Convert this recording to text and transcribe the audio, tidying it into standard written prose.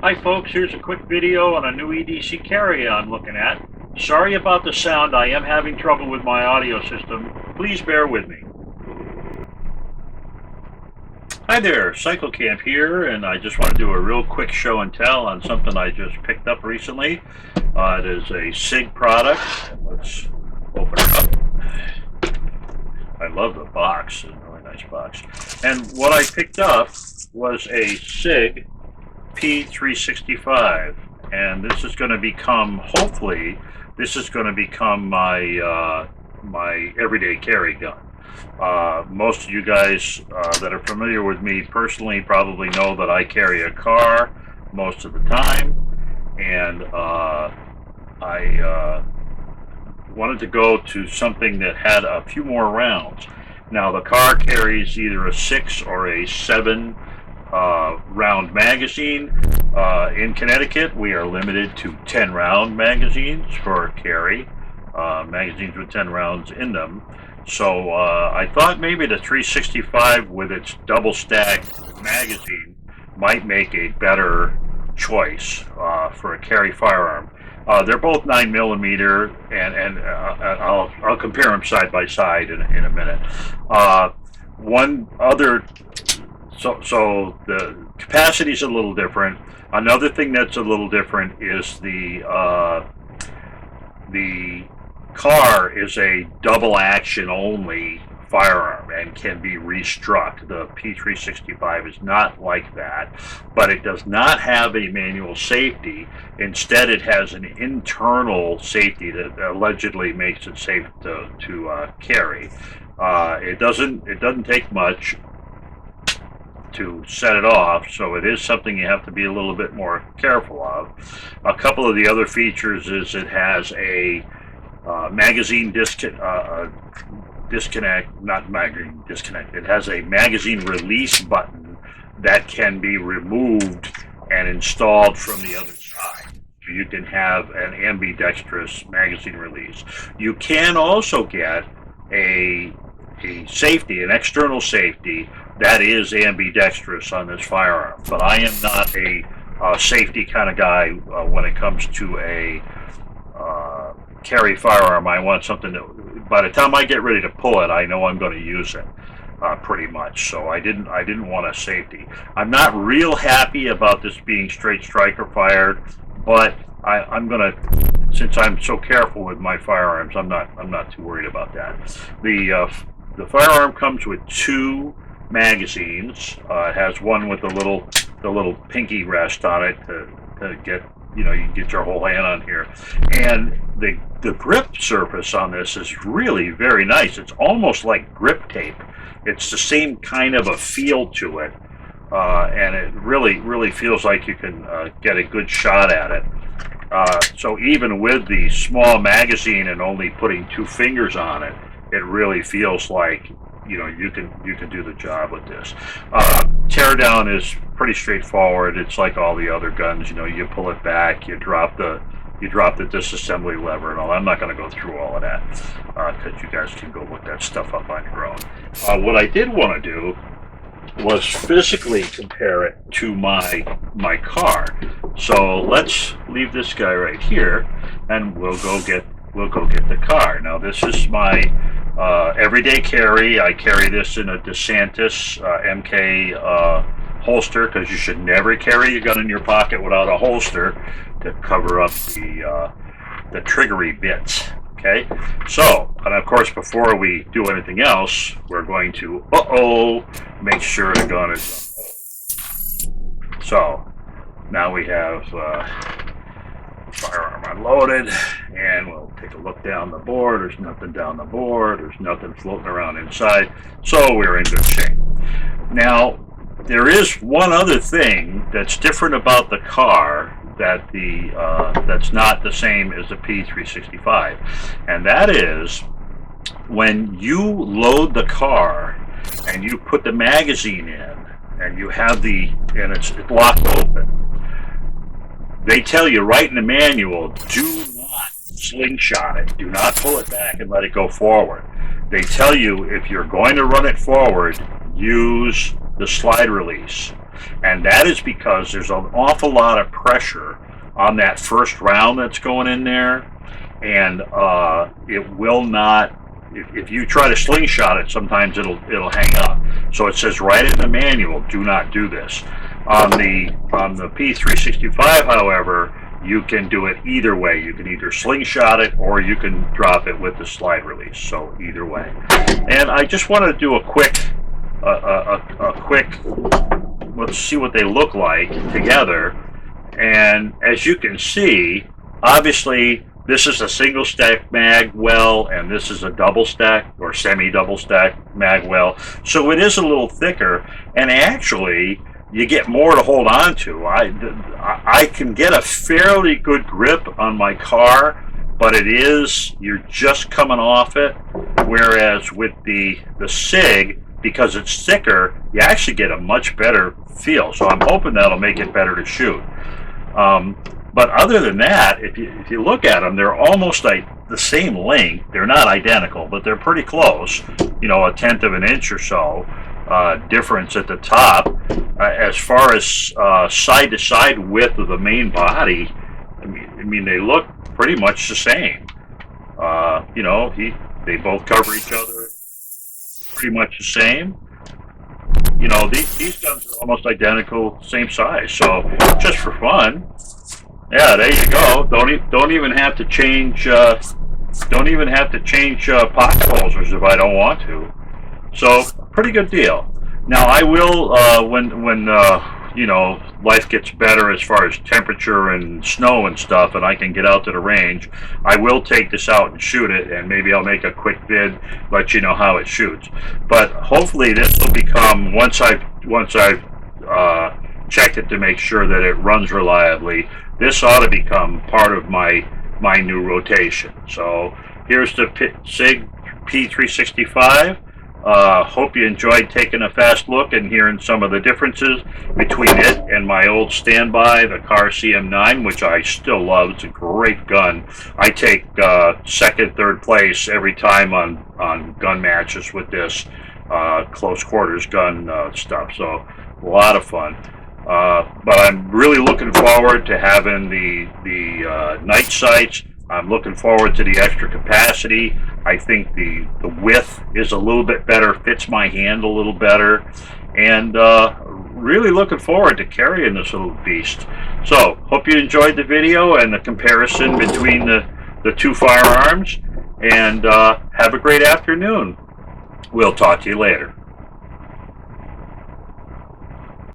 Hi folks, here's a quick video on a new EDC carry I'm looking at. Sorry about the sound, I am having trouble with my audio system. Please bear with me. Hi there, Cycle Camp here, and I just want to do a real quick show and tell on something I just picked up recently. It is a SIG product. Let's open it up. I love the box, it's a really nice box. And what I picked up was a SIG P365, and this is going to become, hopefully, this is going to become my my everyday carry gun. Most of you guys that are familiar with me personally probably know that I carry a Kahr most of the time, and I wanted to go to something that had a few more rounds. Now the Kahr carries either a 6 or a 7 round magazine. In Connecticut, we are limited to 10 round magazines for carry, magazines with 10 rounds in them. So I thought maybe the 365 with its double stacked magazine might make a better choice for a carry firearm. They're both 9mm, and I'll compare them side by side in a minute. One other. So the capacity is a little different. Another thing that's a little different is the Kahr is a double action only firearm and can be restruck. The P365 is not like that, but it does not have a manual safety. Instead, it has an internal safety that allegedly makes it safe to carry. It doesn't take much to set it off, so it is something you have to be a little bit more careful of. A couple of the other features is it has a magazine disconnect, not magazine disconnect. It has a magazine release button that can be removed and installed from the other side. So you can have an ambidextrous magazine release. You can also get a safety, an external safety that is ambidextrous on this firearm, but I am not a safety kind of guy when it comes to a carry firearm. I want something that by the time I get ready to pull it, I know I'm going to use it pretty much. So I didn't want a safety. I'm not real happy about this being straight striker fired, but I'm gonna, since I'm so careful with my firearms, I'm not too worried about that. The firearm comes with 2 magazines. It has one with the little pinky rest on it to get, you can get your whole hand on here. And the grip surface on this is really very nice. It's almost like grip tape. It's the same kind of a feel to it, and it really feels like you can get a good shot at it. So even with the small magazine and only putting 2 fingers on it, it really feels like you can do the job with this. Teardown is pretty straightforward. It's like all the other guns. You pull it back, you drop the disassembly lever and all. I'm not going to go through all of that because you guys can go look that stuff up on your own. What I did want to do was physically compare it to my Kahr. So let's leave this guy right here, and we'll go get the Kahr. Now this is my everyday carry. I carry this in a DeSantis MK holster, because you should never carry your gun in your pocket without a holster to cover up the triggery bits. Okay, so, and of course before we do anything else, we're going to make sure the gun is on. So now we have firearm unloaded, and we'll take a look down the board. There's nothing down the board, there's nothing floating around inside, so we're in good shape. Now there is one other thing that's different about the Kahr that that's not the same as the P365, and that is when you load the Kahr and you put the magazine in and you have and it's locked open. They tell you right in the manual, do not slingshot it. Do not pull it back and let it go forward. They tell you if you're going to run it forward, use the slide release. And that is because there's an awful lot of pressure on that first round that's going in there, and it will not, if you try to slingshot it, sometimes it'll hang up. So it says right in the manual, do not do this. On the P365, however, you can do it either way. You can either slingshot it or you can drop it with the slide release. So either way. And I just wanted to do a quick, let's see what they look like together. And as you can see, obviously this is a single stack mag well, and this is a double stack or semi-double stack mag well. So it is a little thicker, and actually you get more to hold on to. I can get a fairly good grip on my Kahr, but you're just coming off it. Whereas with the SIG, because it's thicker, you actually get a much better feel. So I'm hoping that'll make it better to shoot. But other than that, if you look at them, they're almost like the same length. They're not identical, but they're pretty close. You know, 1/10 of an inch or so difference at the top. As far as side-to-side width of the main body, I mean, they look pretty much the same. You know, they both cover each other pretty much the same. You know, these guns are almost identical, same size. So just for fun, yeah, there you go. Don't even have to change. Don't even have to change pocket holders if I don't want to. So pretty good deal. Now I will when you know, life gets better as far as temperature and snow and stuff, and I can get out to the range, I will take this out and shoot it, and maybe I'll make a quick vid, let you know how it shoots. But hopefully this will become, once I've checked it to make sure that it runs reliably, this ought to become part of my new rotation. So here's the SIG P365. Hope you enjoyed taking a fast look and hearing some of the differences between it and my old standby, the Kahr CM9, which I still love. It's a great gun. I take second, third place every time on gun matches with this close quarters gun stuff. So a lot of fun. But I'm really looking forward to having the night sights. I'm looking forward to the extra capacity. I think the width is a little bit better, fits my hand a little better, and really looking forward to carrying this little beast. So, hope you enjoyed the video and the comparison between the two firearms, and have a great afternoon. We'll talk to you later.